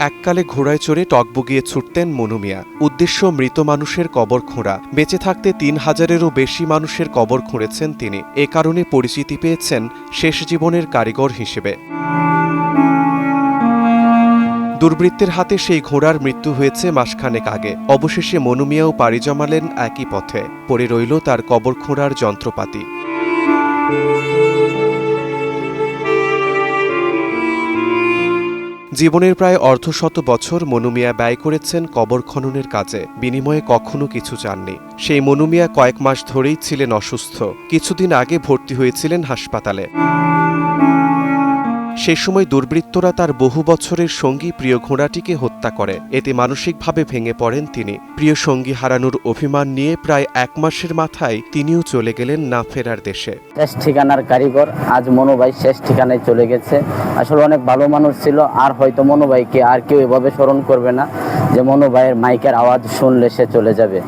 এককালে ঘোড়ায় চড়ে টগবগিয়ে ছুটতেন মনু মিয়া। উদ্দেশ্য মৃত মানুষের কবর খোঁড়া। বেঁচে থাকতে ৩,০০০-এরও বেশি মানুষের কবর খুঁড়েছেন তিনি। এ কারণে পরিচিতি পেয়েছেন শেষ জীবনের কারিগর হিসেবে। দুর্বৃত্তের হাতে সেই ঘোড়ার মৃত্যু হয়েছে মাসখানেক আগে। অবশেষে মনু মিয়াও পাড়ি জমালেন একই পথে। পড়ে রইল তার কবর খোঁড়ার যন্ত্রপাতি। জীবনের প্রায় অর্ধশত বছর মনু মিয়া ব্যয় করেছেন কবর খননের কাজে। বিনিময়ে কখনো কিছু চাননি। সেই মনু মিয়া কয়েক মাস ধরেই ছিলেন অসুস্থ। কিছুদিন আগে ভর্তি হয়েছিলেন হাসপাতালে। সে সময় দুর্বৃত্তরা তার বহু বছরের সঙ্গী প্রিয় ঘোড়াটিকে হত্যা করে। এতে মানসিকভাবে ভেঙে পড়েন তিনি। প্রিয় সঙ্গী হারানোর অভিমান নিয়ে প্রায় ১ মাসের মাথায় তিনিও চলে গেলেন না ফেরার দেশে। শেষ ঠিকানার কারিগর আজ মনু ভাই শেষ ঠিকানায় চলে গেছে। আসলে অনেক ভালো মানুষ ছিল। আর হয়তো মনু ভাইকে আর কেউ এভাবে স্মরণ করবে না যে মনু ভাইয়ের মাইকের আওয়াজ শুনলে সে চলে যাবে।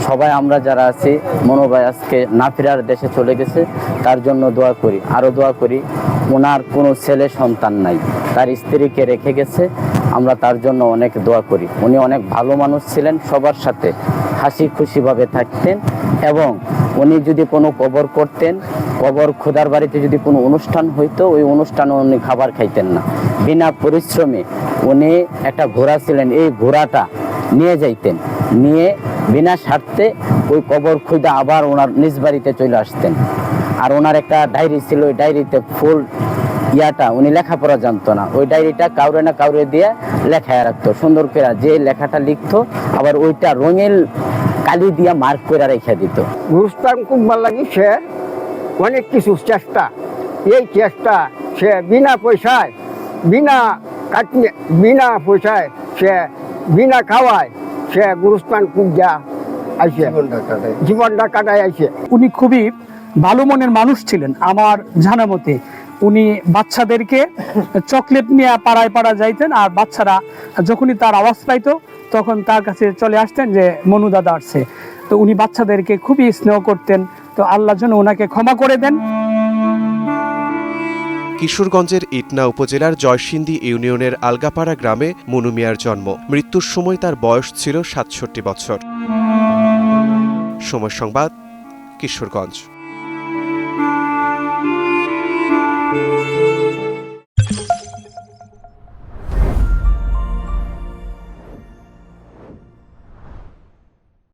সবাই আমরা যারা আছি, মনু ভাই আজকে না ফেরার দেশে চলে গেছে, তার জন্য দোয়া করি। আরও দোয়া করি, ওনার কোনো ছেলে সন্তান নাই, তার স্ত্রীকে রেখে গেছে। আমরা তার জন্য অনেক দোয়া করি। উনি অনেক ভালো মানুষ ছিলেন, সবার সাথে হাসি খুশিভাবে থাকতেন। এবং উনি যদি কোনো কবর করতেন, কবর খোদার বাড়িতে যদি কোনো অনুষ্ঠান হইতো, ওই অনুষ্ঠানে উনি খাবার খাইতেন না। বিনা পরিশ্রমে উনি একটা ঘোড়া ছিলেন, এই ঘোড়াটা নিয়ে যাইতেন, নিয়ে বিনা স্বার্থে ওই কবর খুঁজে আবার ওনার নিজ বাড়িতে চলে আসতেন। আর ওনার একটা ডায়েরি ছিল, ওই ডায়েরিতে ফুল উনি লেখাপড়া জানতো না, ওই ডায়েরিটা কাউরে না কাউরে দিয়ে লেখায় রাখতো সুন্দর করে। যে লেখাটা লিখতো আবার ওইটা রঙিন কালি দিয়ে মার্ক করে রেখে দিত। গুরুস্থান খুব ভালো লাগে। সে অনেক কিছু চেষ্টা, এই চেষ্টা সে বিনা পয়সায়, বিনা পয়সায় সে বিনা খাওয়ায় সে গুরুস্থান খুব যা আইসে জীবনটা কাটায় আইসে। উনি খুবই ভালো মনের মানুষ ছিলেন আমার জানা মতে। উনি বাচ্চাদেরকে চকলেট নিয়ে পাড়ায় পাড়ায় যাইতেন, আর বাচ্চারা যখনই তার আওয়াজ পাইতো তখন তার কাছে চলে আসতেন যে মনু দাদা আসছে। তো উনি বাচ্চাদেরকে খুবই স্নেহ করতেন। তো আল্লাহ যেন ওনাকে ক্ষমা করে দেন। কিশোরগঞ্জের ইটনা উপজেলার জয়সিন্ধি ইউনিয়নের আলগাপাড়া গ্রামে মনু মিয়ার জন্ম। মৃত্যুর সময় তার বয়স ছিল ৬৭ বছর। সময় সংবাদ, কিশোরগঞ্জ।